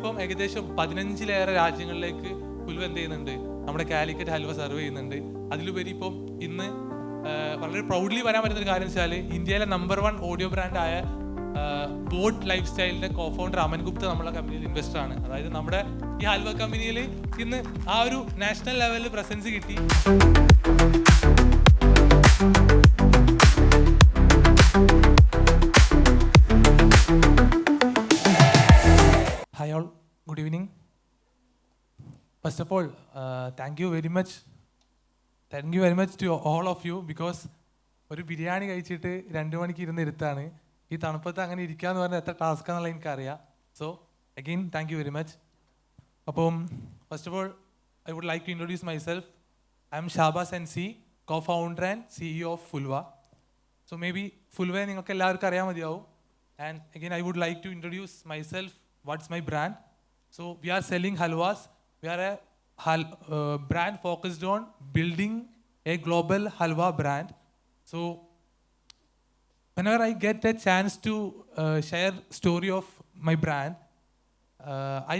ഇപ്പം ഏകദേശം 15-ലേറെ രാജ്യങ്ങളിലേക്ക് ഹുൽവ എന്ത് ചെയ്യുന്നുണ്ട്, നമ്മുടെ കാലിക്കറ്റ് ഹൽവ സെർവ് ചെയ്യുന്നുണ്ട്. അതിലുപരി ഇപ്പം ഇന്ന് വളരെ പ്രൗഡ്ലി പറയാൻ പറ്റുന്ന ഒരു കാര്യം വെച്ചാൽ ഇന്ത്യയിലെ നമ്പർ 1 ഓഡിയോ ബ്രാൻഡായ ബോട്ട് ലൈഫ് സ്റ്റൈലിന്റെ കോഫൗണ്ടർ അമൻ ഗുപ്ത നമ്മളെ കമ്പനിയിൽ ഇൻവെസ്റ്റർ ആണ്. അതായത് നമ്മുടെ ഈ ഹൽവ കമ്പനിയിൽ ഇന്ന് ആ ഒരു നാഷണൽ ലെവലിൽ പ്രസൻസ് കിട്ടി. Hi all, good evening. First of all, thank you very much to all of you because ഒരു ബിരിയാണി കഴിച്ചിട്ട് 2 മണിക്ക് ഇരുന്ന് ഇരുത്താണ്. ഈ തണുപ്പത്ത് അങ്ങനെ ഇരിക്കുക എന്ന് പറഞ്ഞാൽ എത്ര ടാസ്ക് ആണെന്നുള്ള എനിക്കറിയാം. So again thank you very much. അപ്പം first of all I would like to introduce myself. I am Shahbaz NC, co-founder and CEO of Fulva. So maybe Fulva നിങ്ങൾക്ക് എല്ലാവർക്കും അറിയാൻ മതിയാവും. And again I would like to introduce myself. What's my brand? So we are selling halwas. We are a brand focused on building a global halwa brand. So whenever I get a chance to share story of my brand, I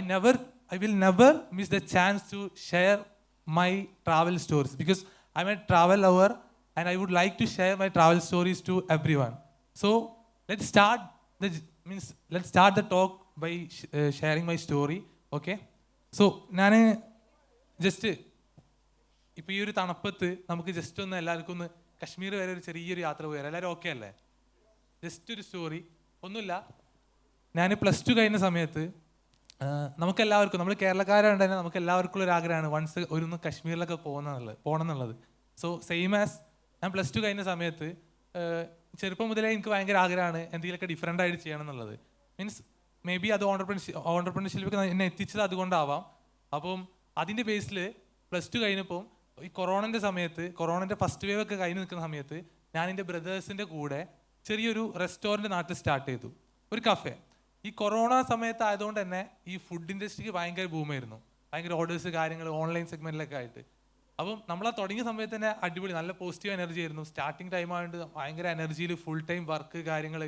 will never miss the chance to share my travel stories because I'm a travel lover and I would like to share my travel stories to everyone. So let's start the talk by sharing my story. Okay? So ഞാൻ just ഇപ്പോൾ ഈ ഒരു തണുപ്പത്ത് നമുക്ക് just ഒന്ന് എല്ലാവർക്കും ഒന്ന് കശ്മീർ വരെ ഒരു ചെറിയൊരു യാത്ര പോയാൽ എല്ലാവരും ഓക്കെ അല്ലേ? ജസ്റ്റ് ഒരു സ്റ്റോറി ഒന്നുമില്ല. ഞാൻ +2 കഴിഞ്ഞ സമയത്ത് നമുക്കെല്ലാവർക്കും, നമ്മൾ കേരളക്കാരാണ്ട് തന്നെ നമുക്ക് എല്ലാവർക്കും ഒരു ആഗ്രഹമാണ് വൺസ് ഒന്ന് കശ്മീരിലൊക്കെ പോകണം എന്നുള്ളത്. സോ സെയിം ആസ് ഞാൻ +2 കഴിഞ്ഞ സമയത്ത് ചെറുപ്പം മുതലേ എനിക്ക് ഭയങ്കര ആഗ്രഹമാണ് എന്തെങ്കിലുമൊക്കെ ഡിഫറെൻ്റ് ആയിട്ട് ചെയ്യണം എന്നുള്ളത്. മീൻസ് മേ ബി അത് ഓണ്ടർപ്രണർഷിപ്പിലേക്ക് എന്നെ എത്തിച്ചത് അതുകൊണ്ടാവാം. അപ്പം അതിൻ്റെ ബേസിൽ +2 കഴിഞ്ഞപ്പോൾ ഈ കൊറോണൻ്റെ ഫസ്റ്റ് വേവ് ഒക്കെ കഴിഞ്ഞ് നിൽക്കുന്ന സമയത്ത് ഞാൻ എൻ്റെ ബ്രദേഴ്സിൻ്റെ കൂടെ ചെറിയൊരു റെസ്റ്റോറൻറ്റ് നാട്ടിൽ സ്റ്റാർട്ട് ചെയ്തു, ഒരു കഫേ. ഈ കൊറോണ സമയത്ത് ആയതുകൊണ്ട് തന്നെ ഈ ഫുഡ് ഇൻഡസ്ട്രിക്ക് ഭയങ്കര ബൂമായിരുന്നു, ഭയങ്കര ഓർഡേഴ്സ് കാര്യങ്ങൾ ഓൺലൈൻ സെഗ്മെൻറ്റിലൊക്കെ ആയിട്ട്. അപ്പം നമ്മളാ തുടങ്ങിയ സമയത്ത് തന്നെ അടിപൊളി നല്ല പോസിറ്റീവ് എനർജി ആയിരുന്നു. സ്റ്റാർട്ടിങ് ടൈം ആയതുകൊണ്ട് ഭയങ്കര എനർജിയിൽ ഫുൾ ടൈം വർക്ക് കാര്യങ്ങൾ.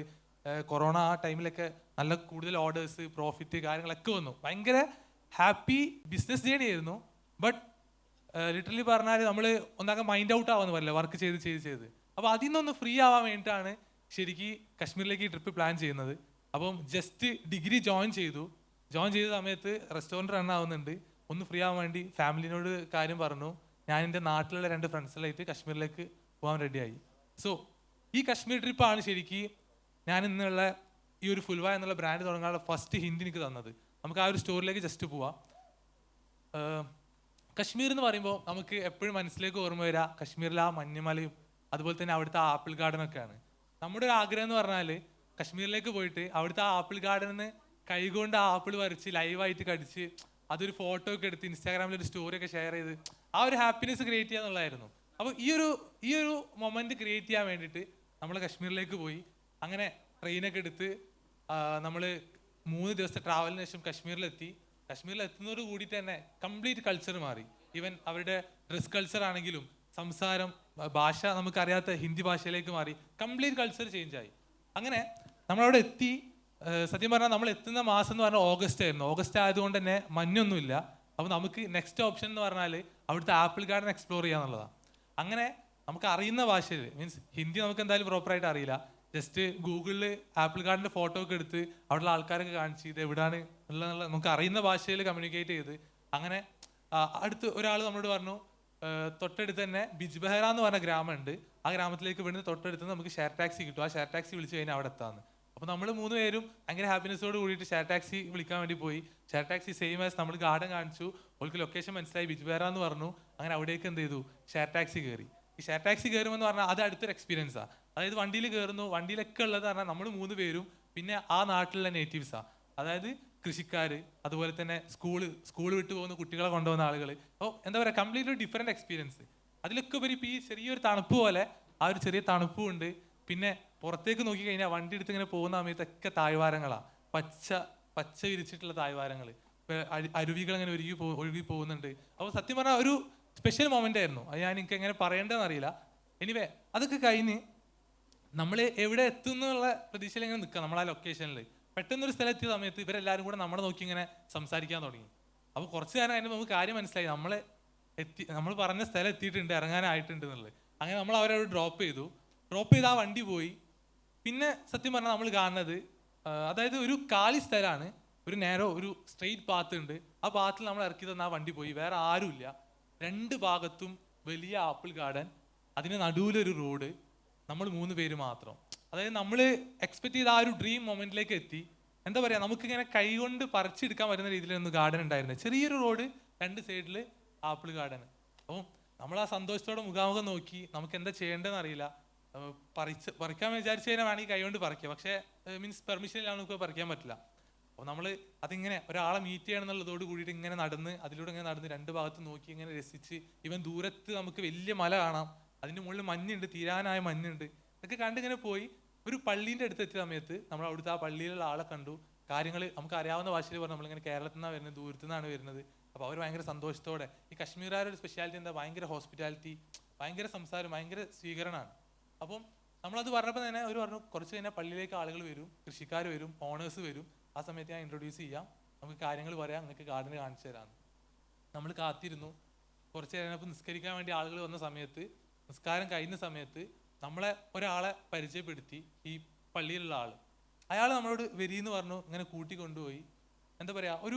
കൊറോണ ആ ടൈമിലൊക്കെ നല്ല കൂടുതൽ ഓർഡേഴ്സ് പ്രോഫിറ്റ് കാര്യങ്ങളൊക്കെ വന്നു. ഭയങ്കര ഹാപ്പി ബിസിനസ് ജേണി ആയിരുന്നു. ബട്ട് ലിറ്ററലി പറഞ്ഞാൽ നമ്മൾ ഒന്നാകെ മൈൻഡ് ഔട്ട് ആവാന്ന് പറയില്ല, വർക്ക് ചെയ്ത്. അപ്പോൾ അതിൽ നിന്നൊന്ന് ഫ്രീ ആവാൻ വേണ്ടിയിട്ടാണ് ശരിക്കും കശ്മീരിലേക്ക് ഈ ട്രിപ്പ് പ്ലാൻ ചെയ്യുന്നത്. അപ്പം ജസ്റ്റ് ഡിഗ്രി ജോയിൻ ചെയ്ത സമയത്ത് റെസ്റ്റോറൻറ്റ് റൺ ആവുന്നുണ്ട്. ഒന്ന് ഫ്രീ ആവാൻ വേണ്ടി ഫാമിലിനോട് കാര്യം പറഞ്ഞു. ഞാൻ എൻ്റെ നാട്ടിലുള്ള 2 ഫ്രണ്ട്സിലായിട്ട് കശ്മീരിലേക്ക് പോകാൻ റെഡിയായി. സോ ഈ കശ്മീർ ട്രിപ്പാണ് ശരിക്കും ഞാൻ ഇന്നുള്ള ഈ ഒരു ഫുൽവ എന്നുള്ള ബ്രാൻഡ് തുടങ്ങാനുള്ള ഫസ്റ്റ് ഹിന്റ് എനിക്ക് തന്നത്. നമുക്ക് ആ ഒരു സ്റ്റോറിലേക്ക് ജസ്റ്റ് പോവാം. കശ്മീർ എന്ന് പറയുമ്പോൾ നമുക്ക് എപ്പോഴും മനസ്സിലേക്ക് ഓർമ്മ വരിക കശ്മീരിലെ ആ മഞ്ഞുമലയും അതുപോലെ തന്നെ അവിടുത്തെ ആപ്പിൾ ഗാർഡനൊക്കെയാണ്. നമ്മുടെ ഒരു ആഗ്രഹം എന്ന് പറഞ്ഞാൽ കശ്മീരിലേക്ക് പോയിട്ട് അവിടുത്തെ ആ ആപ്പിൾ ഗാർഡനിന്ന് കൈകൊണ്ട് ആ ആപ്പിൾ വരച്ച് ലൈവായിട്ട് കടിച്ച് അതൊരു ഫോട്ടോ ഒക്കെ എടുത്ത് ഇൻസ്റ്റാഗ്രാമിൽ ഒരു സ്റ്റോറി ഒക്കെ ഷെയർ ചെയ്ത് ആ ഒരു ഹാപ്പിനെസ് ക്രിയേറ്റ് ചെയ്യുക എന്നുള്ളതായിരുന്നു. അപ്പോൾ ഈ ഒരു മൊമെന്റ് ക്രിയേറ്റ് ചെയ്യാൻ വേണ്ടിയിട്ട് നമ്മൾ കശ്മീരിലേക്ക് പോയി. അങ്ങനെ ട്രെയിനൊക്കെ എടുത്ത് നമ്മൾ 3 ദിവസത്തെ ട്രാവലിന് ശേഷം കശ്മീരിലെത്തുന്നതോട് കൂടിയിട്ട് തന്നെ കംപ്ലീറ്റ് കൾച്ചർ മാറി. ഈവൻ അവരുടെ ഡ്രസ് കൾച്ചർ ആണെങ്കിലും സംസാരം, ഭാഷ നമുക്കറിയാത്ത ഹിന്ദി ഭാഷയിലേക്ക് മാറി. കംപ്ലീറ്റ് കൾച്ചർ ചേഞ്ച് ആയി. അങ്ങനെ നമ്മളവിടെ എത്തി. സത്യം പറഞ്ഞാൽ നമ്മൾ എത്തുന്ന മാസം എന്ന് പറഞ്ഞാൽ ഓഗസ്റ്റ് ആയതുകൊണ്ട് തന്നെ മഞ്ഞൊന്നുമില്ല. അപ്പോൾ നമുക്ക് നെക്സ്റ്റ് ഓപ്ഷൻ എന്ന് പറഞ്ഞാൽ അവിടുത്തെ ആപ്പിൾ ഗാർഡൻ എക്സ്പ്ലോർ ചെയ്യുക എന്നുള്ളതാണ്. അങ്ങനെ നമുക്ക് അറിയുന്ന ഭാഷയിൽ, മീൻസ് ഹിന്ദി നമുക്ക് എന്തായാലും പ്രോപ്പറായിട്ട് അറിയില്ല, ജസ്റ്റ് ഗൂഗിളിൽ ആപ്പിൾ ഗാർഡൻ്റെ ഫോട്ടോ ഒക്കെ എടുത്ത് അവിടെയുള്ള ആൾക്കാരൊക്കെ കാണിച്ച് ഇത് എവിടെയാണ് ഉള്ളത് നമുക്ക് അറിയുന്ന ഭാഷയിൽ കമ്മ്യൂണിക്കേറ്റ് ചെയ്ത് അങ്ങനെ അടുത്ത് ഒരാൾ നമ്മളോട് പറഞ്ഞു തൊട്ടടുത്ത് തന്നെ ബിജ്ബെഹറ എന്ന് പറഞ്ഞ ഗ്രാമമുണ്ട്, ആ ഗ്രാമത്തിലേക്ക് ഇവിടുന്ന് തൊട്ടടുത്ത് നമുക്ക് ഷെയർ ടാക്സി കിട്ടും, ആ ഷെയർ ടാക്സി വിളിച്ച് കഴിഞ്ഞാൽ അവിടെ എത്താമെന്ന്. അപ്പോൾ നമ്മൾ 3 പേരും ഭയങ്കര ഹാപ്പിനെസ്സോട് കൂടിയിട്ട് ഷെയർ ടാക്സി വിളിക്കാൻ വേണ്ടി പോയി. ഷെയർ ടാക്സി സെയിം ആസ് നമ്മൾ ഗാർഡൻ കാണിച്ചു, അവർക്ക് ലൊക്കേഷൻ മനസ്സിലായി ബിജ്ബെഹറ എന്ന് പറഞ്ഞു. അങ്ങനെ അവിടേക്ക് എന്ത് ചെയ്തു, ഷെയർ ടാക്സി കയറി. ഈ ഷെയർ ടാക്സി കയറുമെന്ന് പറഞ്ഞാൽ അത് അടുത്തൊരു എക്സ്പീരിയൻസാണ്. അതായത് വണ്ടിയിൽ കയറുന്നു, വണ്ടിയിലൊക്കെ ഉള്ളത് പറഞ്ഞാൽ നമ്മൾ 3 പേരും പിന്നെ ആ നാട്ടിലുള്ള നേറ്റീവ്സാണ്, അതായത് കൃഷിക്കാർ, അതുപോലെ തന്നെ സ്കൂൾ വിട്ട് പോകുന്ന കുട്ടികളെ കൊണ്ടുപോകുന്ന ആളുകൾ. അപ്പോൾ എന്താ പറയുക, കംപ്ലീറ്റ് ഒരു ഡിഫറെൻറ്റ് എക്സ്പീരിയൻസ്. അതിലൊക്കെ ഉപരി ഇപ്പോൾ ഈ ചെറിയൊരു തണുപ്പ് പോലെ ആ ഒരു ചെറിയ തണുപ്പും ഉണ്ട്. പിന്നെ പുറത്തേക്ക് നോക്കിക്കഴിഞ്ഞാൽ വണ്ടി എടുത്ത് ഇങ്ങനെ പോകുന്ന സമയത്തൊക്കെ താഴ്വാരങ്ങളാണ്, പച്ച വിരിച്ചിട്ടുള്ള താഴ്വാരങ്ങൾ, അരുവികൾ അങ്ങനെ ഒഴുകി പോകുന്നുണ്ട്. അപ്പോൾ സത്യം പറഞ്ഞാൽ ഒരു സ്പെഷ്യൽ മൊമെൻ്റ് ആയിരുന്നു. അത് എനിക്ക് എങ്ങനെ പറയേണ്ടതെന്ന് അറിയില്ല. എനിവേ അതൊക്കെ കഴിഞ്ഞ് നമ്മൾ എവിടെ എത്തും എന്നുള്ള പ്രതീക്ഷയിൽ ഇങ്ങനെ നിൽക്കുക നമ്മൾ ആ ലൊക്കേഷനിൽ. പെട്ടെന്നൊരു സ്ഥലത്തെത്തിയ സമയത്ത് ഇവരെല്ലാവരും കൂടെ നമ്മളെ നോക്കി ഇങ്ങനെ സംസാരിക്കാൻ തുടങ്ങി. അപ്പോൾ കുറച്ച് നേരം അതിന് നമുക്ക് കാര്യം മനസ്സിലായി, നമ്മൾ പറഞ്ഞ സ്ഥലം എത്തിയിട്ടുണ്ട്, ഇറങ്ങാനായിട്ടുണ്ട് എന്നുള്ളത്. അങ്ങനെ നമ്മൾ അവരെ ഡ്രോപ്പ് ചെയ്ത് ആ വണ്ടി പോയി. പിന്നെ സത്യം പറഞ്ഞാൽ നമ്മൾ കാണുന്നത്, അതായത് ഒരു കാലി സ്ഥലമാണ്, ഒരു സ്ട്രെയിറ്റ് പാത്ത് ഉണ്ട്. ആ പാത്തിൽ നമ്മൾ ഇറക്കി തന്ന ആ വണ്ടി പോയി, വേറെ ആരുമില്ല. രണ്ട് ഭാഗത്തും വലിയ ആപ്പിൾ ഗാർഡൻ, അതിന് നടുവിലൊരു റോഡ്, നമ്മൾ 3 പേര് മാത്രം. അതായത് നമ്മൾ എക്സ്പെക്ട് ചെയ്ത ആ ഒരു ഡ്രീം മൊമെന്റിലേക്ക് എത്തി. എന്താ പറയുക, നമുക്കിങ്ങനെ കൈകൊണ്ട് പറിച്ചെടുക്കാൻ പറ്റുന്ന രീതിയിലൊന്നും ഗാർഡൻ ഉണ്ടായിരുന്നത്. ചെറിയൊരു റോഡ്, 2 സൈഡിൽ ആപ്പിൾ ഗാർഡൻ. അപ്പം നമ്മൾ ആ സന്തോഷത്തോടെ മുഖാമുഖം നോക്കി. നമുക്ക് എന്താ ചെയ്യേണ്ടതെന്ന് അറിയില്ല. പറിക്കാൻ വിചാരിച്ചു കഴിഞ്ഞാൽ വേണമെങ്കിൽ കൈ കൊണ്ട് പറിക്കുക, പക്ഷേ മീൻസ് പെർമിഷൻ ഇല്ലാതെ നമുക്ക് പറിക്കാൻ പറ്റില്ല. അപ്പോൾ നമ്മൾ അതിങ്ങനെ ഒരാളെ മീറ്റ് ചെയ്യണം എന്നുള്ളതോട് കൂടിയിട്ട് ഇങ്ങനെ അതിലൂടെ ഇങ്ങനെ നടന്ന് 2 ഭാഗത്ത് നോക്കി ഇങ്ങനെ രസിച്ച്, ഇവൻ ദൂരത്ത് നമുക്ക് വലിയ മല കാണാം, അതിൻ്റെ മുകളിൽ മഞ്ഞുണ്ട്, തീരാനായ മഞ്ഞുണ്ട്. ഇതൊക്കെ കണ്ടിങ്ങനെ പോയി ഒരു പള്ളീൻ്റെ അടുത്ത് എത്തിയ സമയത്ത് നമ്മൾ അവിടുത്തെ ആ പള്ളിയിലുള്ള ആളെ കണ്ടു. കാര്യങ്ങൾ നമുക്ക് അറിയാവുന്ന ഭാഷയിൽ പറഞ്ഞു, നമ്മളിങ്ങനെ കേരളത്തിൽ നിന്നാണ് വരുന്നത്, ദൂരത്തു നിന്നാണ് വരുന്നത്. അപ്പോൾ അവർ ഭയങ്കര സന്തോഷത്തോടെ, ഈ കശ്മീരുകാരുടെ ഒരു സ്പെഷ്യാലിറ്റി എന്താ, ഭയങ്കര ഹോസ്പിറ്റാലിറ്റി, ഭയങ്കര സംസാരം, ഭയങ്കര സ്വീകരണമാണ്. അപ്പം നമ്മളത് പറഞ്ഞപ്പോൾ തന്നെ അവർ പറഞ്ഞു, കുറച്ച് കഴിഞ്ഞാൽ പള്ളിയിലേക്ക് ആളുകൾ വരും, കൃഷിക്കാർ വരും, ഓണേഴ്സ് വരും, ആ സമയത്ത് ഞാൻ ഇൻട്രൊഡ്യൂസ് ചെയ്യാം, നമുക്ക് കാര്യങ്ങൾ പറയാം, നിങ്ങൾക്ക് ഗാർഡൻ കാണിച്ചു തരാമെന്ന്. നമ്മൾ കാത്തിരുന്നു. കുറച്ച് കഴിഞ്ഞപ്പോൾ നിസ്കരിക്കാൻ വേണ്ടി ആളുകൾ വന്ന സമയത്ത്, നിസ്കാരം കഴിഞ്ഞ സമയത്ത് നമ്മളെ ഒരാളെ പരിചയപ്പെടുത്തി, ഈ പള്ളിയിലുള്ള ആൾ. അയാൾ നമ്മളോട് വരിയെന്ന് പറഞ്ഞു, ഇങ്ങനെ കൂട്ടിക്കൊണ്ടുപോയി. എന്താ പറയുക,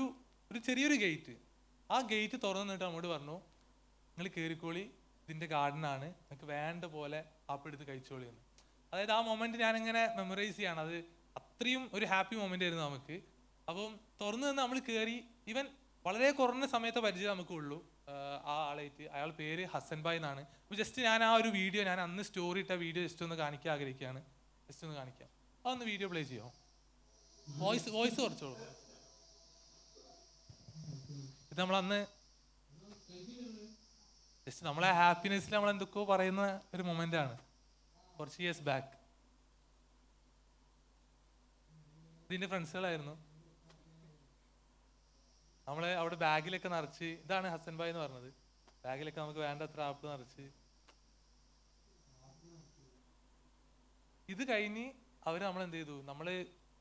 ഒരു ചെറിയൊരു ഗേറ്റ്, ആ ഗേറ്റ് തുറന്നു നിന്നിട്ട് നമ്മോട് പറഞ്ഞു, നിങ്ങൾ കയറിക്കോളി, ഇതിൻ്റെ ഗാർഡനാണ്, നിങ്ങൾക്ക് വേണ്ട പോലെ ആപ്പിൾ എടുത്ത് കഴിച്ചോളി എന്ന്. അതായത് ആ മൊമെന്റ് ഞാനിങ്ങനെ മെമ്മറൈസ് ചെയ്യാണ്. അത് അത്രയും ഒരു ഹാപ്പി മൊമെന്റ് ആയിരുന്നു നമുക്ക്. അപ്പം തുറന്നു നിന്ന് നമ്മൾ കയറി. ഇവൻ വളരെ കുറഞ്ഞ സമയത്തെ പരിചയം നമുക്കുള്ളൂ ആ ആളായിട്ട്. അയാൾ പേര് ഹസൻ ഭായ് എന്നാണ്. അപ്പോൾ ജസ്റ്റ് ഞാൻ ആ ഒരു വീഡിയോ, ഞാൻ അന്ന് സ്റ്റോറി ഇട്ട വീഡിയോ ജസ്റ്റ് ഒന്ന് കാണിക്കാൻ ആഗ്രഹിക്കുകയാണ്. ജസ്റ്റ് ഒന്ന് കാണിക്കാം. അതൊന്ന് വീഡിയോ പ്ലേ ചെയ്യാമോ? വോയിസ് കുറച്ചോളൂ. ഇത് നമ്മളന്ന് ജസ്റ്റ് നമ്മളെ ഹാപ്പിനെസ്സിൽ നമ്മൾ എന്തൊക്കെയോ പറയുന്ന ഒരു മൊമെന്റ് ആണ്, കുറച്ച് ഇയേഴ്സ് ബാക്ക്. ഇതിന്റെ ഫ്രണ്ട്സുകളായിരുന്നു. നമ്മളെ അവിടെ ബാഗിലൊക്കെ നിറച്ച്, ഇതാണ് ഹസൻ ഭായ് എന്ന് പറഞ്ഞത്, ബാഗിലൊക്കെ നമുക്ക് വേണ്ടത്ര ആപ്പിൾ നിറച്ച്. ഇത് കഴിഞ്ഞ് അവര് നമ്മളെന്ത് ചെയ്തു, നമ്മള്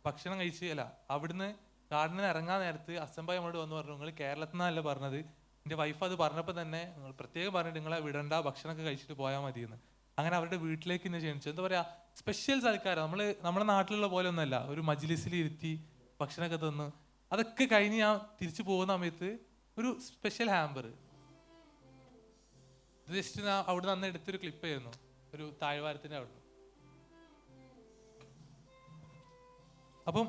ഭക്ഷണം കഴിച്ച് അവിടുന്ന് ഗാർഡനിൽ ഇറങ്ങാൻ നേരത്ത് ഹസൻ ഭായ് നമ്മളോട് വന്ന് പറഞ്ഞു, നിങ്ങൾ കേരളത്തിൽ നിന്നല്ല പറഞ്ഞത്. എൻ്റെ വൈഫ് അത് പറഞ്ഞപ്പോൾ തന്നെ നിങ്ങൾ പ്രത്യേകം പറഞ്ഞിട്ട് നിങ്ങളെ വിടണ്ട, ഭക്ഷണമൊക്കെ കഴിച്ചിട്ട് പോയാൽ മതിയെന്ന്. അങ്ങനെ അവരുടെ വീട്ടിലേക്ക് ഇന്ന് ക്ഷണിച്ചു. എന്താ പറയാ, സ്പെഷ്യൽ സൽക്കാരം. നമ്മുടെ നാട്ടിലുള്ള പോലെ ഒന്നല്ല, ഒരു മജ്ലിസിൽ ഇരുത്തി ഭക്ഷണമൊക്കെ തന്നു. അതൊക്കെ കഴിഞ്ഞ് ഞാൻ തിരിച്ചു പോകുന്ന സമയത്ത് ഒരു സ്പെഷ്യൽ ഹാമ്പർ, ജസ്റ്റ് അവിടെ നിന്ന് എടുത്തൊരു ക്ലിപ്പായിരുന്നു, ഒരു താഴ്വാരത്തിന്റെ അവിടെ. അപ്പം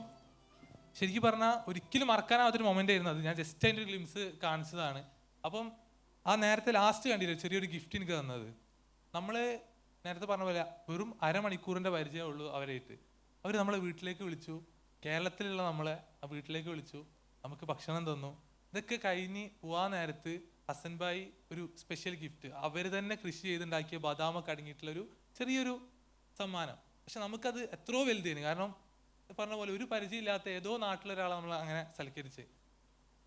ശരിക്കും പറഞ്ഞാൽ ഒരിക്കലും മറക്കാനാവാത്തൊരു മൊമെന്റ് ആയിരുന്നു അത്. ഞാൻ ജസ്റ്റ് അതിൻ്റെ ഒരു ഗ്ലിംസ് കാണിച്ചതാണ്. അപ്പം ആ നേരത്തെ ലാസ്റ്റ് കണ്ടില്ല, ചെറിയൊരു ഗിഫ്റ്റ് എനിക്ക് തന്നത്. നമ്മൾ നേരത്തെ പറഞ്ഞ പോലെ വെറും അരമണിക്കൂറിൻ്റെ പരിചയമേ ഉള്ളൂ അവരായിട്ട്. അവർ നമ്മളെ വീട്ടിലേക്ക് വിളിച്ചു, കേരളത്തിലുള്ള നമ്മളെ ആ വീട്ടിലേക്ക് വിളിച്ചു, നമുക്ക് ഭക്ഷണം തന്നു. ഇതൊക്കെ കഴിഞ്ഞ് പോവാൻ നേരത്ത് ഹസൻ ഭായ് ഒരു സ്പെഷ്യൽ ഗിഫ്റ്റ്, അവർ തന്നെ കൃഷി ചെയ്തുണ്ടാക്കിയ ബദാമൊക്കെ അടങ്ങിയിട്ടുള്ളൊരു ചെറിയൊരു സമ്മാനം. പക്ഷെ നമുക്കത് എത്രയോ വലുതാണ്. കാരണം പറഞ്ഞ പോലെ ഒരു പരിചയമില്ലാത്ത ഏതോ നാട്ടിലൊരാളെ നമ്മൾ അങ്ങനെ സൽക്കരിച്ച്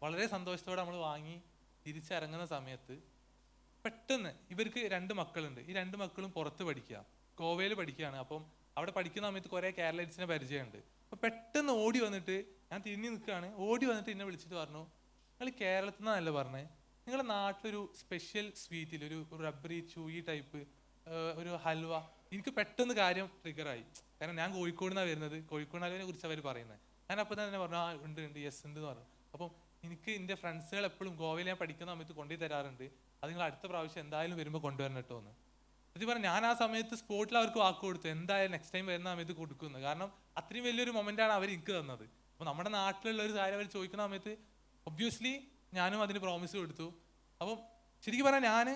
വളരെ സന്തോഷത്തോടെ നമ്മൾ വാങ്ങി തിരിച്ചിറങ്ങുന്ന സമയത്ത് പെട്ടെന്ന് ഇവർക്ക് 2 മക്കളുണ്ട്. ഈ 2 മക്കളും പുറത്ത് പഠിക്കുക, ഗോവയിൽ പഠിക്കുകയാണ്. അപ്പം അവിടെ പഠിക്കുന്ന സമയത്ത് കുറേ കേരളീസിനെ പരിചയമുണ്ട്. അപ്പോൾ പെട്ടെന്ന് ഓടി വന്നിട്ട്, ഞാൻ തിരിഞ്ഞു നിൽക്കുകയാണ്, ഓടി വന്നിട്ട് എന്നെ വിളിച്ചിട്ട് പറഞ്ഞു, നിങ്ങൾ കേരളത്തിൽ നിന്നല്ല പറഞ്ഞേ, നിങ്ങളുടെ നാട്ടിലൊരു സ്പെഷ്യൽ സ്വീറ്റിൽ ഒരു റബ്ബറി ചൂയി ടൈപ്പ് ഒരു ഹൽവ. എനിക്ക് പെട്ടെന്ന് കാര്യം ട്രിഗറായി. കാരണം ഞാൻ കോഴിക്കോട് നിന്നാണ് വരുന്നത്, കോഴിക്കോട് ഹൽവയെ കുറിച്ച് അവർ പറയുന്നത്. ഞാൻ അപ്പം തന്നെ പറഞ്ഞു, ഉണ്ട് യെസ് ഉണ്ട് എന്ന് പറഞ്ഞു. അപ്പം എനിക്ക് എൻ്റെ ഫ്രണ്ട്സുകൾ എപ്പോഴും ഗോവയിൽ ഞാൻ പഠിക്കുന്ന സമയത്ത് കൊണ്ടുപോയി തരാറുണ്ട്, അത് നിങ്ങൾ അടുത്ത പ്രാവശ്യം എന്തായാലും വരുമ്പോൾ കൊണ്ടുവരണം കേട്ടോ എന്ന്. സത്യം പറഞ്ഞാൽ ഞാൻ ആ സമയത്ത് സ്പോട്ടിൽ അവർക്ക് വാക്ക് കൊടുത്തു, എന്തായാലും നെക്സ്റ്റ് ടൈം വരുന്ന സമയത്ത് കൊടുക്കുന്നത്. കാരണം അത്രയും വലിയൊരു മൊമെന്റാണ് അവർ എനിക്ക് തന്നത്. അപ്പോൾ നമ്മുടെ നാട്ടിലുള്ള ഒരു കാര്യം അവർ ചോദിക്കുന്ന സമയത്ത് ഒബ്വിയസ്ലി ഞാനും അതിന് പ്രോമിസ് കൊടുത്തു. അപ്പം ശരിക്കും പറഞ്ഞാൽ ഞാൻ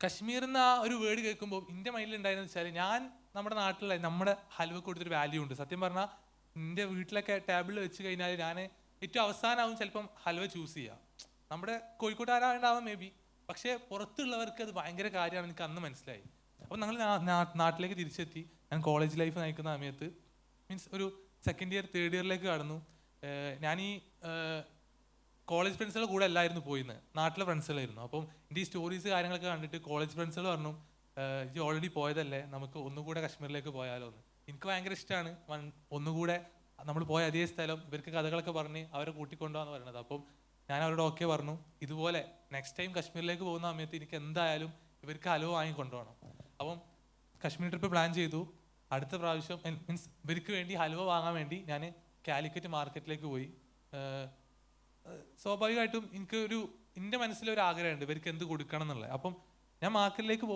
കശ്മീർ എന്ന ആ ഒരു വേർഡ് കേൾക്കുമ്പോൾ എൻ്റെ മൈൻഡിൽ ഉണ്ടായെന്ന് വെച്ചാൽ, ഞാൻ നമ്മുടെ നാട്ടിലുള്ള നമ്മുടെ ഹൽവക്ക് കൊടുത്തൊരു വാല്യൂ ഉണ്ട്. സത്യം പറഞ്ഞാൽ എൻ്റെ വീട്ടിലൊക്കെ ടേബിളിൽ വെച്ച് കഴിഞ്ഞാൽ ഞാൻ ഏറ്റവും അവസാനമാവും ചിലപ്പം ഹൽവ ചൂസ് ചെയ്യുക. നമ്മുടെ കോഴിക്കോട്ടുകാരാണ്ടാവാം മേ ബി, പക്ഷേ പുറത്തുള്ളവർക്ക് അത് ഭയങ്കര കാര്യമാണ്, എനിക്ക് അന്ന് മനസ്സിലായി. അപ്പം ഞങ്ങൾ നാട്ടിലേക്ക് തിരിച്ചെത്തി. ഞാൻ കോളേജ് ലൈഫ് നയിക്കുന്ന സമയത്ത് മീൻസ് ഒരു സെക്കൻഡ് ഇയർ തേർഡ് ഇയറിലേക്ക് കടന്നു. ഞാൻ ഈ കോളേജ് ഫ്രണ്ട്സുകളുടെ കൂടെ അല്ലായിരുന്നു പോയിന്ന്, നാട്ടിലെ ഫ്രണ്ട്സുകളായിരുന്നു. അപ്പം എൻ്റെ ഈ സ്റ്റോറീസ് കാര്യങ്ങളൊക്കെ കണ്ടിട്ട് കോളേജ് ഫ്രണ്ട്സുകൾ പറഞ്ഞു, ഇത് ഓൾറെഡി പോയതല്ലേ, നമുക്ക് ഒന്നുകൂടെ കശ്മീരിലേക്ക് പോയാലോ എന്ന്. എനിക്ക് ഭയങ്കര ഇഷ്ടമാണ് ഒന്നുകൂടെ നമ്മൾ പോയ അതേ സ്ഥലം ഇവർക്ക് കഥകളൊക്കെ പറഞ്ഞ് അവരെ കൂട്ടിക്കൊണ്ടുപോകാന്ന് പറയുന്നത്. അപ്പം ഞാൻ അവരോട് ഓക്കെ പറഞ്ഞു, ഇതുപോലെ നെക്സ്റ്റ് ടൈം കശ്മീരിലേക്ക് പോകുന്ന സമയത്ത് എനിക്ക് എന്തായാലും ഇവർക്ക് ഹലുവ വാങ്ങി കൊണ്ടുപോകണം. അപ്പം കശ്മീർ ട്രിപ്പ് പ്ലാൻ ചെയ്തു. അടുത്ത പ്രാവശ്യം മീൻസ് ഇവർക്ക് വേണ്ടി ഹലുവ വാങ്ങാൻ വേണ്ടി ഞാൻ കാലിക്കറ്റ് മാർക്കറ്റിലേക്ക് പോയി. സ്വാഭാവികമായിട്ടും എനിക്ക് എൻ്റെ മനസ്സിലൊരു ആഗ്രഹമുണ്ട് ഇവർക്ക് എന്ത് കൊടുക്കണം എന്നുള്ളത്. അപ്പം ഞാൻ മാർക്കറ്റിലേക്ക്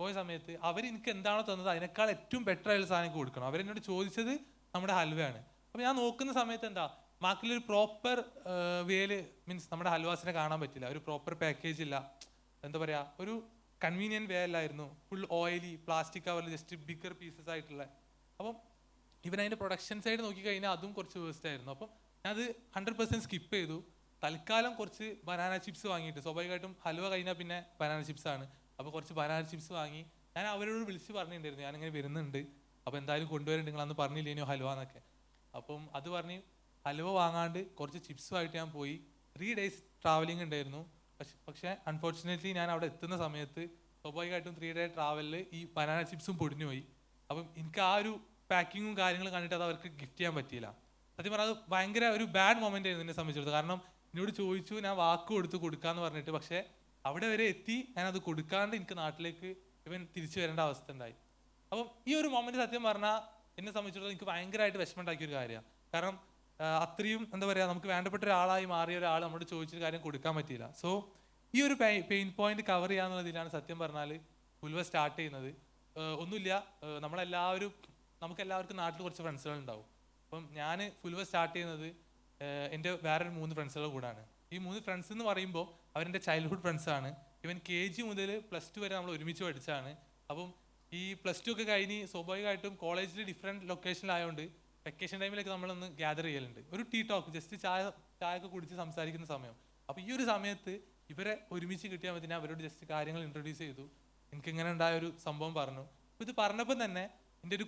പോയ സമയത്ത് അവർ എനിക്ക് എന്താണോ തന്നത് അതിനേക്കാൾ ഏറ്റവും ബെറ്റർ ആയിട്ടുള്ള സാധനം കൊടുക്കണം. അവരെന്നോട് ചോദിച്ചത് നമ്മുടെ ഹൽവയാണ്. അപ്പം ഞാൻ നോക്കുന്ന സമയത്ത് എന്താ മാർക്കറ്റിൽ ഒരു പ്രോപ്പർ വേല് മീൻസ് നമ്മുടെ ഹൽവാസിനെ കാണാൻ പറ്റില്ല, ഒരു പ്രോപ്പർ പാക്കേജ് ഇല്ല, എന്താ പറയുക, ഒരു കൺവീനിയൻറ്റ് വേ അല്ലായിരുന്നു. ഫുൾ ഓയിലി പ്ലാസ്റ്റിക് കവറിൽ ജസ്റ്റ് ബിഗർ പീസസ് ആയിട്ടുള്ള. അപ്പം അതിൻ്റെ പ്രൊഡക്ഷൻ സൈഡ് നോക്കിക്കഴിഞ്ഞാൽ അതും കുറച്ച് വേസ്റ്റ് ആയിരുന്നു. അപ്പം ഞാനത് 100% സ്കിപ്പ് ചെയ്തു. തൽക്കാലം കുറച്ച് ബനാന ചിപ്സ് വാങ്ങിയിട്ട്, സ്വാഭാവികമായിട്ടും ഹലുവ കഴിഞ്ഞാൽ പിന്നെ ബനാന ചിപ്സ് ആണ്. അപ്പോൾ കുറച്ച് ബനാന ചിപ്സ് വാങ്ങി ഞാൻ അവരോട് വിളിച്ച് പറഞ്ഞിട്ടുണ്ടായിരുന്നു ഞാനിങ്ങനെ വരുന്നുണ്ട്, അപ്പോൾ എന്തായാലും കൊണ്ടുവരുന്നുണ്ട്, നിങ്ങളന്ന് പറഞ്ഞില്ലേനോ ഹലുവ എന്നൊക്കെ. അപ്പം അത് പറഞ്ഞ് ഹലുവ വാങ്ങാണ്ട് കുറച്ച് ചിപ്സുമായിട്ട് ഞാൻ പോയി. 3 days ട്രാവലിംഗ് ഉണ്ടായിരുന്നു. പക്ഷേ അൺഫോർച്ചുനേറ്റ്ലി ഞാൻ അവിടെ എത്തുന്ന സമയത്ത് സ്വാഭാവികമായിട്ടും 3 day ട്രാവലിൽ ഈ ബനാന ചിപ്സും പൊടിഞ്ഞു പോയി. അപ്പം എനിക്ക് ആ ഒരു പാക്കിങ്ങും കാര്യങ്ങളും കണ്ടിട്ട് അത് അവർക്ക് ഗിഫ്റ്റ് ചെയ്യാൻ പറ്റിയില്ല. സത്യം പറഞ്ഞാൽ അത് ഭയങ്കര ഒരു ബാഡ് മൊമെന്റ് ആയിരുന്നു എന്നെ സംബന്ധിച്ചിടത്തോളം. കാരണം എന്നോട് ചോദിച്ചു, ഞാൻ വാക്ക് കൊടുക്കാന്ന് പറഞ്ഞിട്ട്, പക്ഷെ അവിടെ വരെ എത്തി ഞാൻ അത് കൊടുക്കാണ്ട് എനിക്ക് നാട്ടിലേക്ക് ഇവൻ തിരിച്ചു വരേണ്ട അവസ്ഥ ഉണ്ടായി. അപ്പം ഈ ഒരു മൊമെന്റ് സത്യം പറഞ്ഞാൽ എന്നെ സംബന്ധിച്ചിടത്തോളം എനിക്ക് ഭയങ്കരമായിട്ട് വിഷമമുണ്ടാക്കിയ ഒരു കാര്യമാണ്. കാരണം അത്രയും എന്താ പറയുക, നമുക്ക് വേണ്ടപ്പെട്ട ഒരാളായി മാറിയ ഒരാൾ നമ്മളോട് ചോദിച്ചൊരു കാര്യം കൊടുക്കാൻ പറ്റിയില്ല. സോ ഈ ഒരു പെയിൻ പോയിന്റ് കവർ ചെയ്യാന്നുള്ളതിലാണ് സത്യം പറഞ്ഞാൽ ഹുൽവ സ്റ്റാർട്ട് ചെയ്യുന്നത്. ഒന്നുമില്ല, നമുക്കെല്ലാവർക്കും നാട്ടിൽ കുറച്ച് ഫ്രണ്ട്സുകൾ ഉണ്ടാവും. അപ്പം ഞാൻ ഹുൽവ സ്റ്റാർട്ട് ചെയ്യുന്നത് എൻ്റെ വേറൊരു 3 ഫ്രണ്ട്സുകൾ കൂടാണ്. ഈ 3 ഫ്രണ്ട്സ് എന്ന് പറയുമ്പോൾ അവരെൻ്റെ ചൈൽഡ്ഹുഡ് ഫ്രണ്ട്സാണ്. ഇവൻ KG മുതൽ +2 വരെ നമ്മൾ ഒരുമിച്ച് പഠിച്ചാണ്. അപ്പം ഈ +2 ഒക്കെ കഴിഞ്ഞ് സ്വാഭാവികമായിട്ടും കോളേജിൽ ഡിഫറെൻറ്റ് ലൊക്കേഷനിലായതുകൊണ്ട് വെക്കേഷൻ ടൈമിലൊക്കെ നമ്മളൊന്ന് ഗ്യാദർ ചെയ്യലുണ്ട്. ഒരു ടീ ടോക്ക്, ജസ്റ്റ് ചായ ഒക്കെ കുടിച്ച് സംസാരിക്കുന്ന സമയം. അപ്പോൾ ഈ ഒരു സമയത്ത് ഇവരെ ഒരുമിച്ച് കിട്ടിയാൽ മതി, ഞാൻ അവരോട് ജസ്റ്റ് കാര്യങ്ങൾ ഇൻട്രൊഡ്യൂസ് ചെയ്തു. എനിക്ക് ഇങ്ങനെ ഉണ്ടായ ഒരു സംഭവം പറഞ്ഞു. അപ്പോൾ ഇത് പറഞ്ഞപ്പോൾ തന്നെ എൻ്റെ ഒരു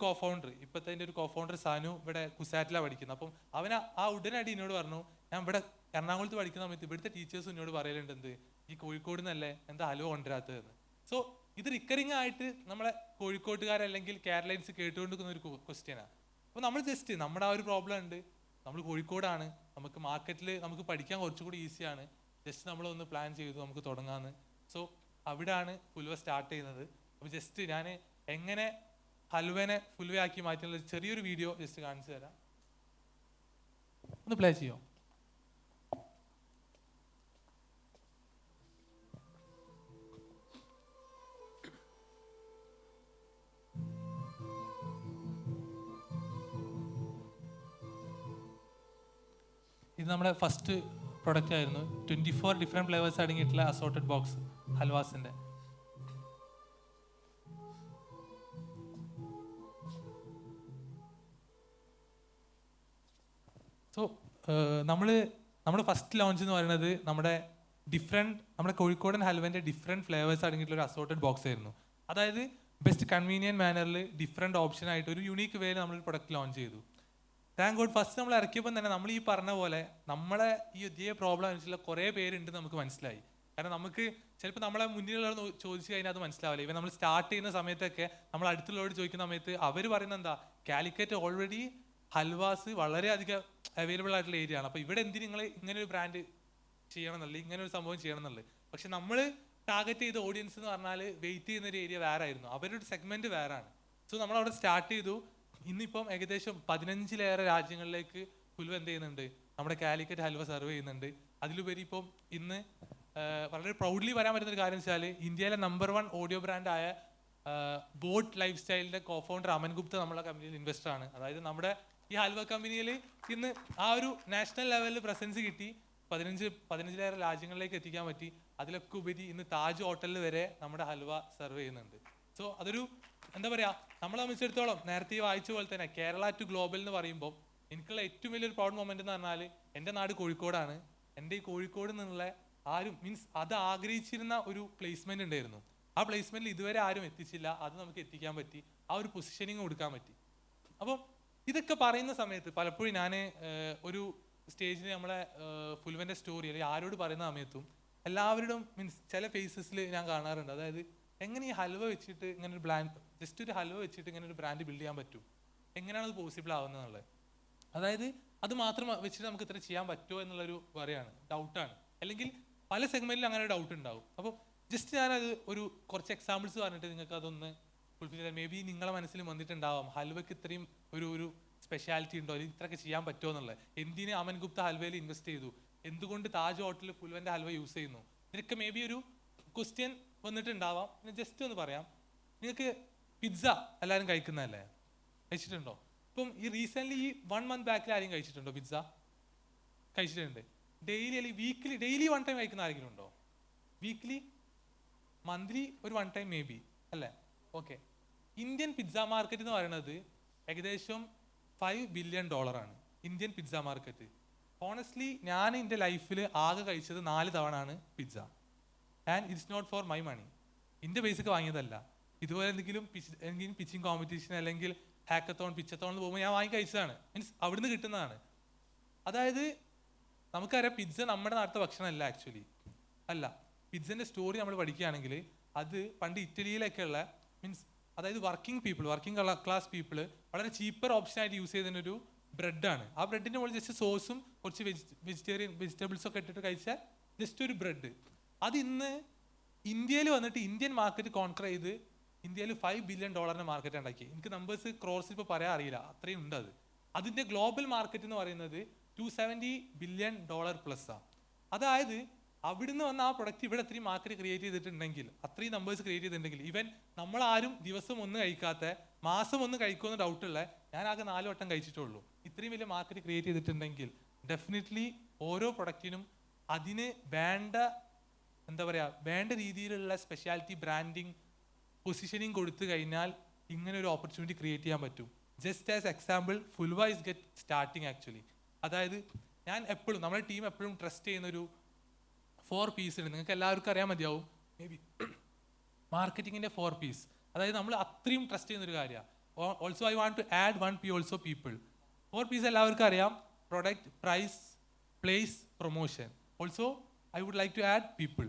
ഇപ്പോഴത്തെ എൻ്റെ ഒരു കോഫൗണ്ടർ സാനു ഇവിടെ കുസാറ്റിലാണ് പഠിക്കുന്നത്. അപ്പം ആ ഉടനടി എന്നോട് പറഞ്ഞു, ഞാൻ ഇവിടെ എറണാകുളത്ത് പഠിക്കുന്ന സമയത്ത് ഇവിടുത്തെ ടീച്ചേഴ്സും എന്നോട് പറയലുണ്ട്, എന്ത് ഈ കോഴിക്കോട് നിന്നല്ലേ എന്താ ഹലുവ കൊണ്ടുവരാത്തതെന്ന്. സോ ഇത് റിക്കറിങ് ആയിട്ട് നമ്മളെ കോഴിക്കോട്ടുകാരല്ലെങ്കിൽ കേരളൈൻസ് കേട്ടുകൊണ്ടിരിക്കുന്ന ഒരു ക്വസ്റ്റ്യനാണ്. അപ്പോൾ നമ്മൾ ജസ്റ്റ് നമ്മുടെ ആ ഒരു പ്രോബ്ലം ഉണ്ട്, നമ്മൾ കോഴിക്കോടാണ്, നമുക്ക് മാർക്കറ്റിൽ നമുക്ക് പഠിക്കാൻ കുറച്ചുകൂടി ഈസിയാണ്, ജസ്റ്റ് നമ്മളൊന്ന് പ്ലാൻ ചെയ്തു നമുക്ക് തുടങ്ങാമെന്ന്. സോ അവിടെയാണ് ഹുൽവ സ്റ്റാർട്ട് ചെയ്യുന്നത്. അപ്പോൾ ജസ്റ്റ് ഞാൻ എങ്ങനെ ഹൽവനെ ഹുൽവയാക്കി മാറ്റുന്ന ചെറിയൊരു വീഡിയോ ജസ്റ്റ് കാണിച്ചു തരാം, ഒന്ന് പ്ലേ ചെയ്യോ? ഇത് നമ്മുടെ ഫസ്റ്റ് പ്രൊഡക്റ്റ് ആയിരുന്നു. 24 ഡിഫറെൻറ്റ് ഫ്ലേവേഴ്സ് അടങ്ങിയിട്ടുള്ള അസോർട്ടഡ് ബോക്സ് ഹൽവാസിൻ്റെ. സോ നമ്മുടെ ഫസ്റ്റ് ലോഞ്ച് എന്ന് പറയുന്നത് നമ്മുടെ കോഴിക്കോടൻ ഹൽവൻ്റെ ഡിഫറെൻറ്റ് ഫ്ലേവേഴ്സ് അടങ്ങിയിട്ടുള്ള ഒരു അസോർട്ടഡ് ബോക്സ് ആയിരുന്നു. അതായത് ബെസ്റ്റ് കൺവീനിയൻറ്റ് മാനറിൽ ഡിഫറെൻറ്റ് ഓപ്ഷൻ ആയിട്ട് ഒരു യുണീക്ക് വേയിൽ നമ്മളൊരു പ്രൊഡക്റ്റ് ലോഞ്ച് ചെയ്തു. താങ്ക് ഗോഡ് ഫസ്റ്റ് നമ്മൾ ഇറക്കിയപ്പോൾ തന്നെ നമ്മൾ ഈ പറഞ്ഞ പോലെ നമ്മളെ ഈ ഇതേ പ്രോബ്ലം അനുസരിച്ചുള്ള കുറേ പേരുണ്ടെന്ന് നമുക്ക് മനസ്സിലായി. കാരണം നമുക്ക് ചിലപ്പോൾ നമ്മളെ മുന്നിലുള്ളവർ ചോദിച്ചു കഴിഞ്ഞാൽ അത് മനസ്സിലാവില്ല. ഇവൻ നമ്മൾ സ്റ്റാർട്ട് ചെയ്യുന്ന സമയത്തൊക്കെ നമ്മൾ അടുത്തുള്ളവരോട് ചോദിക്കുന്ന സമയത്ത് അവർ പറയുന്നത് എന്താ, കാലിക്കറ്റ് ഓൾറെഡി ഹൽവാസ് വളരെയധികം അവൈലബിൾ ആയിട്ടുള്ള ഏരിയ ആണ്, അപ്പോൾ ഇവിടെ എന്തിന് നിങ്ങൾ ഇങ്ങനെ ഒരു ബ്രാൻഡ് ചെയ്യണം എന്നുള്ളത്, ഇങ്ങനെ ഒരു സംഭവം ചെയ്യണം എന്നുള്ളത്. പക്ഷെ നമ്മൾ ടാർഗറ്റ് ചെയ്ത ഓഡിയൻസ് എന്ന് പറഞ്ഞാൽ വെയിറ്റ് ചെയ്യുന്ന ഒരു ഏരിയ വേറെ ആയിരുന്നു, അവരുടെ സെഗ്മെന്റ് വേറെ ആണ്. സോ നമ്മളവിടെ സ്റ്റാർട്ട് ചെയ്തു. ഇന്നിപ്പം ഏകദേശം 15-ലേറെ രാജ്യങ്ങളിലേക്ക് ഹുൽവ എന്ത് ചെയ്യുന്നുണ്ട്, നമ്മുടെ കാലിക്കറ്റ് ഹൽവ സെർവ് ചെയ്യുന്നുണ്ട്. അതിലുപരി ഇപ്പം ഇന്ന് വളരെ പ്രൗഡ്ലി പറയാൻ പറ്റുന്ന ഒരു കാര്യം വെച്ചാൽ ഇന്ത്യയിലെ നമ്പർ 1 ഓഡിയോ ബ്രാൻഡായ ബോട്ട് ലൈഫ് സ്റ്റൈലിൻ്റെ കോഫൗണ്ടർ അമൻ ഗുപ്ത നമ്മളെ കമ്പനിയിൽ ഇൻവെസ്റ്റർ ആണ്. അതായത് നമ്മുടെ ഈ ഹൽവ കമ്പനിയിൽ ഇന്ന് ആ ഒരു നാഷണൽ ലെവലിൽ പ്രസൻസ് കിട്ടി, 15-ലേറെ രാജ്യങ്ങളിലേക്ക് എത്തിക്കാൻ പറ്റി. അതിലൊക്കെ ഉപരി ഇന്ന് താജ് ഹോട്ടലിൽ വരെ നമ്മുടെ ഹൽവ സെർവ് ചെയ്യുന്നുണ്ട്. സോ അതൊരു എന്താ പറയുക, നമ്മളെ സംബന്ധിച്ചിടത്തോളം നേരത്തെ വായിച്ച പോലെ തന്നെ കേരള ടു ഗ്ലോബൽ എന്ന് പറയുമ്പോൾ എനിക്കുള്ള ഏറ്റവും വലിയൊരു പ്രൗഡ് മൊമെന്റ് എന്ന് പറഞ്ഞാൽ എൻ്റെ നാട് കോഴിക്കോടാണ്. എൻ്റെ ഈ കോഴിക്കോട് നിന്നുള്ള ആരും മീൻസ് അത് ആഗ്രഹിച്ചിരുന്ന ഒരു പ്ലേസ്മെന്റ് ഉണ്ടായിരുന്നു. ആ പ്ലേസ്മെന്റിൽ ഇതുവരെ ആരും എത്തിച്ചില്ല, അത് നമുക്ക് എത്തിക്കാൻ പറ്റി, ആ ഒരു പൊസിഷനിങ് കൊടുക്കാൻ പറ്റി. അപ്പം ഇതൊക്കെ പറയുന്ന സമയത്ത് പലപ്പോഴും ഞാൻ ഒരു സ്റ്റേജിൽ നമ്മളെ ഹുൽവൻ്റെ സ്റ്റോറി അല്ലെങ്കിൽ ആരോട് പറയുന്ന സമയത്തും എല്ലാവരുടെയും മീൻസ് ചില ഫേസസിൽ ഞാൻ കാണാറുണ്ട്, അതായത് എങ്ങനെ ഈ ഹൽവ വെച്ചിട്ട് ഇങ്ങനെ ഒരു ബ്രാൻഡ്, ജസ്റ്റ് ഒരു ഹൽവ വെച്ചിട്ട് ഇങ്ങനെ ഒരു ബ്രാൻഡ് ബിൽഡ് ചെയ്യാൻ പറ്റും, എങ്ങനെയാണ് അത് പോസിബിൾ ആവുന്നത് എന്നുള്ളത്. അതായത് അത് മാത്രം വെച്ചിട്ട് നമുക്ക് ഇത്ര ചെയ്യാൻ പറ്റുമോ എന്നുള്ളൊരു പറയാണ്, ഡൗട്ടാണ്. അല്ലെങ്കിൽ പല സെഗ്മെന്റിലും അങ്ങനെ ഡൗട്ട് ഉണ്ടാവും. അപ്പോൾ ജസ്റ്റ് ഞാനത് ഒരു കുറച്ച് എക്സാമ്പിൾസ് പറഞ്ഞിട്ട് നിങ്ങൾക്ക് അതൊന്ന് ഫുൾഫിൽ ചെയ്യാൻ, മേ ബി നിങ്ങളെ മനസ്സിൽ വന്നിട്ടുണ്ടാവാം ഹൽവയ്ക്ക് ഇത്രയും ഒരു സ്പെഷ്യാലിറ്റി ഉണ്ടോ, അല്ലെങ്കിൽ ഇത്രയൊക്കെ ചെയ്യാൻ പറ്റുമോ എന്നുള്ളത്. എന്തിന് അമൻ ഗുപ്ത ഹൽവയിൽ ഇൻവെസ്റ്റ് ചെയ്തു, എന്തുകൊണ്ട് താജ് ഹോട്ടലിൽ ഫുൽവൻ്റെ ഹൽവ യൂസ് ചെയ്യുന്നു, ഇതിനൊക്കെ മേ ബി ഒരു ക്വസ്റ്റ്യൻ വന്നിട്ടുണ്ടാവാം. പിന്നെ ജസ്റ്റ് ഒന്ന് പറയാം, നിങ്ങൾക്ക് പിസ്സ എല്ലാവരും കഴിക്കുന്നതല്ലേ, കഴിച്ചിട്ടുണ്ടോ? ഇപ്പം ഈ റീസെൻ്റ്ലി ഈ 1 month ബാക്കിൽ ആരെയും കഴിച്ചിട്ടുണ്ടോ പിസ്സ? കഴിച്ചിട്ടുണ്ട്. ഡെയിലി അല്ലെങ്കിൽ വീക്ക്ലി, ഡെയിലി 1 time കഴിക്കുന്ന ആരെങ്കിലും ഉണ്ടോ? വീക്ക്ലി, മന്ത്ലി ഒരു 1 time മേ ബി അല്ലേ? ഓക്കെ. ഇന്ത്യൻ പിസ്സ മാർക്കറ്റ് എന്ന് പറയുന്നത് ഏകദേശം $5 billion ആണ് ഇന്ത്യൻ പിസ്സ മാർക്കറ്റ്. ഓണസ്റ്റ്ലി ഞാൻ എൻ്റെ ലൈഫിൽ ആകെ കഴിച്ചത് 4 തവണ ആണ് pizza. And it's not for my money. എൻ്റെ പൈസക്ക് വാങ്ങിയതല്ല. ഇതുപോലെ എന്തെങ്കിലും പിച്ചിങ് കോമ്പറ്റീഷൻ അല്ലെങ്കിൽ ഹാക്കത്തോൺ പിച്ചത്തോൺ എന്ന് പോകുമ്പോൾ ഞാൻ വാങ്ങി കഴിച്ചതാണ്. മീൻസ് അവിടുന്ന് കിട്ടുന്നതാണ്. അതായത് നമുക്കറിയാം പിസ്സ നമ്മുടെ നാട്ടിലെ ഭക്ഷണമല്ല ആക്ച്വലി. അല്ല, പിസ്സൻ്റെ സ്റ്റോറി നമ്മൾ പഠിക്കുകയാണെങ്കിൽ അത് പണ്ട് ഇറ്റലിയിലൊക്കെയുള്ള മീൻസ് അതായത് വർക്കിംഗ് ക്ലാസ് പീപ്പിൾ വളരെ ചീപ്പർ ഓപ്ഷനായിട്ട് യൂസ് ചെയ്തതിനൊരു ബ്രെഡാണ്. ആ ബ്രെഡിൻ്റെ മുകളിൽ ജസ്റ്റ് സോസും കുറച്ച് വെജിറ്റബിൾസൊക്കെ ഇട്ടിട്ട് കഴിച്ചാൽ ജസ്റ്റ് ഒരു ബ്രെഡ്. അത് ഇന്ന് ഇന്ത്യയിൽ വന്നിട്ട് ഇന്ത്യൻ മാർക്കറ്റ് കോൺക്വർ ചെയ്ത് ഇന്ത്യയിൽ $5 billion മാർക്കറ്റ് ഉണ്ടാക്കി. എനിക്ക് നമ്പേഴ്സ് ക്രോസ് ഇപ്പോൾ പറയാൻ അറിയില്ല, അത്രയും ഉണ്ട് അത്. അതിൻ്റെ ഗ്ലോബൽ മാർക്കറ്റ് എന്ന് പറയുന്നത് $270 billion പ്ലസ്സാണ്. അതായത് അവിടുന്ന് വന്ന ആ പ്രൊഡക്റ്റ് ഇവിടെ അത്രയും മാർക്കറ്റ് ക്രിയേറ്റ് ചെയ്തിട്ടുണ്ടെങ്കിൽ, അത്രയും നമ്പേഴ്സ് ക്രിയേറ്റ് ചെയ്തിട്ടുണ്ടെങ്കിൽ, ഈവൻ നമ്മളാരും ദിവസം ഒന്ന് കഴിക്കാത്ത മാസം ഒന്ന് കഴിക്കുമെന്ന് ഡൗട്ടുള്ള ഞാൻ ആകെ 4 വട്ടം കഴിച്ചിട്ടുള്ളൂ. ഇത്രയും വലിയ മാർക്കറ്റ് ക്രിയേറ്റ് ചെയ്തിട്ടുണ്ടെങ്കിൽ ഡെഫിനറ്റ്ലി ഓരോ പ്രൊഡക്റ്റിനും അതിന് വേണ്ട രീതിയിലുള്ള സ്പെഷ്യാലിറ്റി ബ്രാൻഡിങ് പൊസിഷനിങ് കൊടുത്തു കഴിഞ്ഞാൽ ഇങ്ങനെ ഒരു ഓപ്പർച്യൂണിറ്റി ക്രിയേറ്റ് ചെയ്യാൻ പറ്റും. Just as example Fulva is get starting actually. അതായത് ഞാൻ എപ്പോഴും നമ്മുടെ ടീം എപ്പോഴും ട്രസ്റ്റ് ചെയ്യുന്ന ഒരു 4 P's ഉണ്ട്. നിങ്ങൾക്ക് എല്ലാവർക്കും അറിയാൻ മതിയാവും മേ ബി. മാർക്കറ്റിങ്ങിൻ്റെ 4 P's, അതായത് നമ്മൾ അത്രയും ട്രസ്റ്റ് ചെയ്യുന്ന ഒരു കാര്യമാണ്. Also I want to add 1 P also people. 4 P's എല്ലാവർക്കും അറിയാം: product, price, place, promotion. Also I would like to add people.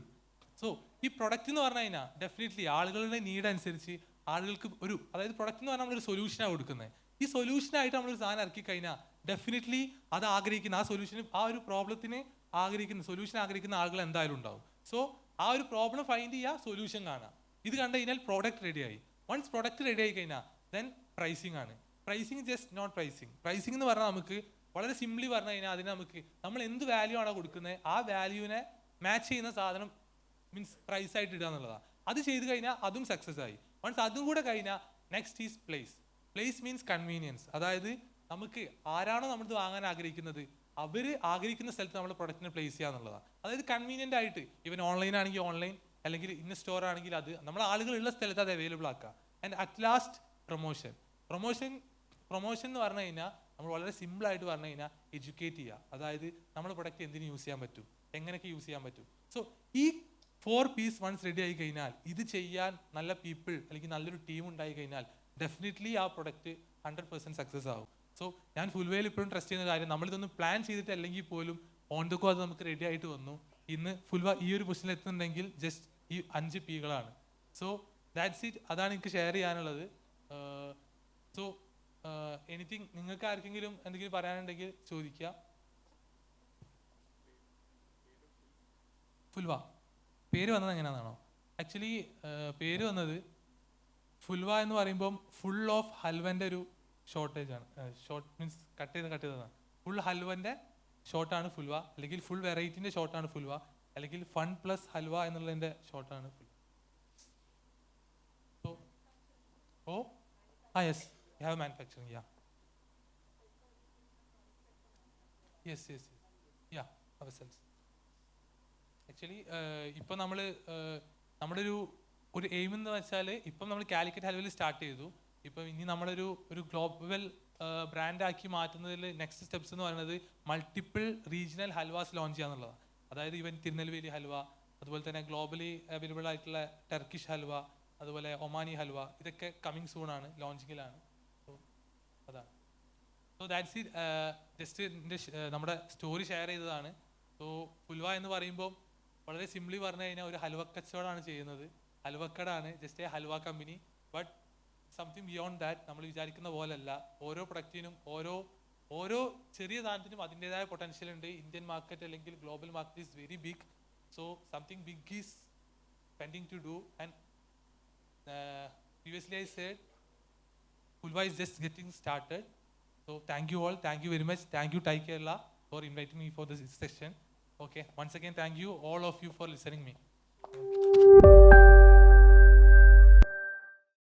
So ഈ പ്രൊഡക്റ്റ് എന്ന് പറഞ്ഞു കഴിഞ്ഞാൽ ഡെഫിനറ്റ്ലി ആളുകളുടെ നീഡ് അനുസരിച്ച് ആളുകൾക്ക് അതായത് പ്രൊഡക്റ്റ് എന്ന് പറഞ്ഞാൽ നമ്മളൊരു സൊല്യൂഷനാണ് കൊടുക്കുന്നത്. ഈ സൊല്യൂഷനായിട്ട് നമ്മളൊരു സാധനം ഇറക്കി കഴിഞ്ഞാൽ ഡെഫിനറ്റ്ലി അത് ആഗ്രഹിക്കുന്ന ആ സൊല്യൂഷന്, ആ ഒരു പ്രോബ്ലത്തിന് സൊല്യൂഷൻ ആഗ്രഹിക്കുന്ന ആളുകൾ എന്തായാലും ഉണ്ടാവും. സോ ആ ഒരു പ്രോബ്ലം ഫൈൻഡ് ചെയ്യുക, സൊല്യൂഷൻ കാണുക. ഇത് കണ്ടു കഴിഞ്ഞാൽ പ്രോഡക്റ്റ് റെഡിയായി. വൺസ് പ്രോഡക്റ്റ് റെഡി ആയി കഴിഞ്ഞാൽ ദെൻ പ്രൈസിങ് ആണ്. Pricing just not pricing. Pricing എന്ന് പറഞ്ഞാൽ നമുക്ക് വളരെ സിംപ്ലി പറഞ്ഞു കഴിഞ്ഞാൽ അതിന് നമ്മൾ എന്ത് വാല്യൂ ആണോ കൊടുക്കുന്നത് ആ വാല്യൂവിനെ മാച്ച് ചെയ്യുന്ന സാധനം മീൻസ് പ്രൈസ് ആയിട്ട് ഇടുക എന്നുള്ളതാണ്. അത് ചെയ്ത് കഴിഞ്ഞാൽ അതും സക്സസ് ആയി. വൺസ് അതും കൂടെ കഴിഞ്ഞാൽ next is place. Place means convenience. അതായത് നമുക്ക് ആരാണോ നമ്മൾ വാങ്ങാൻ ആഗ്രഹിക്കുന്നത് അവർ ആഗ്രഹിക്കുന്ന സ്ഥലത്ത് നമ്മൾ പ്രൊഡക്റ്റിനെ പ്ലേസ് ചെയ്യുക എന്നുള്ളതാണ്. അതായത് കൺവീനിയൻ്റ് ആയിട്ട്, ഈവൻ ഓൺലൈൻ ആണെങ്കിൽ ഓൺലൈൻ, അല്ലെങ്കിൽ ഇന്ന സ്റ്റോർ ആണെങ്കിൽ അത് നമ്മൾ ആളുകളുള്ള സ്ഥലത്ത് അത് അവൈലബിൾ ആക്കുക. ആൻഡ് അറ്റ് ലാസ്റ്റ് പ്രൊമോഷൻ എന്ന് പറഞ്ഞു കഴിഞ്ഞാൽ നമ്മൾ വളരെ സിമ്പിളായിട്ട് പറഞ്ഞു കഴിഞ്ഞാൽ എഡ്യൂക്കേറ്റ് ചെയ്യുക. അതായത് നമ്മുടെ പ്രൊഡക്റ്റ് എന്തിനു യൂസ് ചെയ്യാൻ പറ്റും, എങ്ങനെയൊക്കെ യൂസ് ചെയ്യാൻ പറ്റും. സോ ഈ 4 P's വൺസ് റെഡി ആയി കഴിഞ്ഞാൽ, ഇത് ചെയ്യാൻ നല്ല പീപ്പിൾ അല്ലെങ്കിൽ നല്ലൊരു ടീം ഉണ്ടായി കഴിഞ്ഞാൽ ഡെഫിനറ്റ്ലി ആ പ്രൊഡക്റ്റ് 100% സക്സസ് ആവും. സോ ഞാൻ ഫുൽവേയിൽ ഇപ്പോഴും ട്രസ്റ്റ് ചെയ്യുന്ന കാര്യം, നമ്മളിതൊന്നും പ്ലാൻ ചെയ്തിട്ട് അല്ലെങ്കിൽ പോലും ഓൺ ദ ഗോ അത് നമുക്ക് റെഡി ആയിട്ട് വന്നു. ഇന്ന് ഫുൽവ ഈ ഒരു പൊസിഷനിൽ എത്തുന്നുണ്ടെങ്കിൽ ജസ്റ്റ് ഈ 5 P'കളാണ്. So that's it. അതാണ് എനിക്ക് ഷെയർ ചെയ്യാനുള്ളത്. സോ എനിത്തിങ് നിങ്ങൾക്ക് ആർക്കെങ്കിലും എന്തെങ്കിലും പറയാനുണ്ടെങ്കിൽ ചോദിക്കുക. ഫുൽവ പേര് വന്നത് എങ്ങനെയാണെന്നാണോ? ആക്ച്വലി പേര് വന്നത് ഫുൽവ എന്ന് പറയുമ്പം ഫുൾ ഓഫ് ഹൽവൻ്റെ ഒരു ഷോർട്ടേജ് ആണ്. ഷോർട്ട് മീൻസ് കട്ട് ചെയ്തതാണ്. ഫുൾ ഹൽവൻ്റെ ഷോർട്ടാണ് ഫുൽവ, അല്ലെങ്കിൽ ഫുൾ വെറൈറ്റിൻ്റെ ഷോർട്ടാണ് ഫുൽവ, അല്ലെങ്കിൽ ഫൺ പ്ലസ് ഹൽവ എന്നുള്ളതിൻ്റെ ഷോർട്ടാണ് Fulva. So yes, you have manufacturing. Yes ourselves. Actually ഇപ്പം നമ്മുടെ ഒരു എയിം എന്ന് വെച്ചാൽ ഇപ്പം നമ്മൾ കാലിക്കറ്റ് ഹൽവയിൽ സ്റ്റാർട്ട് ചെയ്തു. ഇപ്പം ഇനി ഒരു ഗ്ലോബൽ ബ്രാൻഡാക്കി മാറ്റുന്നതിൽ നെക്സ്റ്റ് സ്റ്റെപ്സ് എന്ന് പറയുന്നത് മൾട്ടിപ്പിൾ റീജിയണൽ ഹൽവാസ് ലോഞ്ച് ചെയ്യുക എന്നുള്ളതാണ്. അതായത് ഈവൻ തിരുനെൽവേലി ഹൽവ, അതുപോലെ തന്നെ ഗ്ലോബലി അവൈലബിൾ ആയിട്ടുള്ള ടർക്കിഷ് ഹൽവ, അതുപോലെ ഒമാനി ഹൽവ, ഇതൊക്കെ കമ്മിങ് സൂണാണ്, ലോഞ്ചിങ്ങിലാണ്. സോ അതാണ്. So that's it. ജസ്റ്റ് നമ്മുടെ സ്റ്റോറി ഷെയർ ചെയ്തതാണ്. സോ ഫുൽവ എന്ന് പറയുമ്പോൾ വളരെ സിംപ്ലി പറഞ്ഞു കഴിഞ്ഞാൽ ഒരു ഹൽവ കച്ചവടമാണ് ചെയ്യുന്നത്. ഹൽവക്കടാണ്, just a halwa company. But something beyond that. നമ്മൾ വിചാരിക്കുന്ന പോലല്ല. ഓരോ പ്രൊഡക്റ്റിനും ഓരോ ഓരോ ചെറിയ സാധനത്തിനും അതിൻ്റെതായ പൊട്ടൻഷ്യൽ ഉണ്ട്. ഇന്ത്യൻ മാർക്കറ്റ് അല്ലെങ്കിൽ global market is very big. So something big is pending to do. And previously I said Pulva is just getting started. So thank you all. Thank you very much. Thank you Thai Kerala for inviting me for this session. Okay. Once again, thank you all of you for listening me.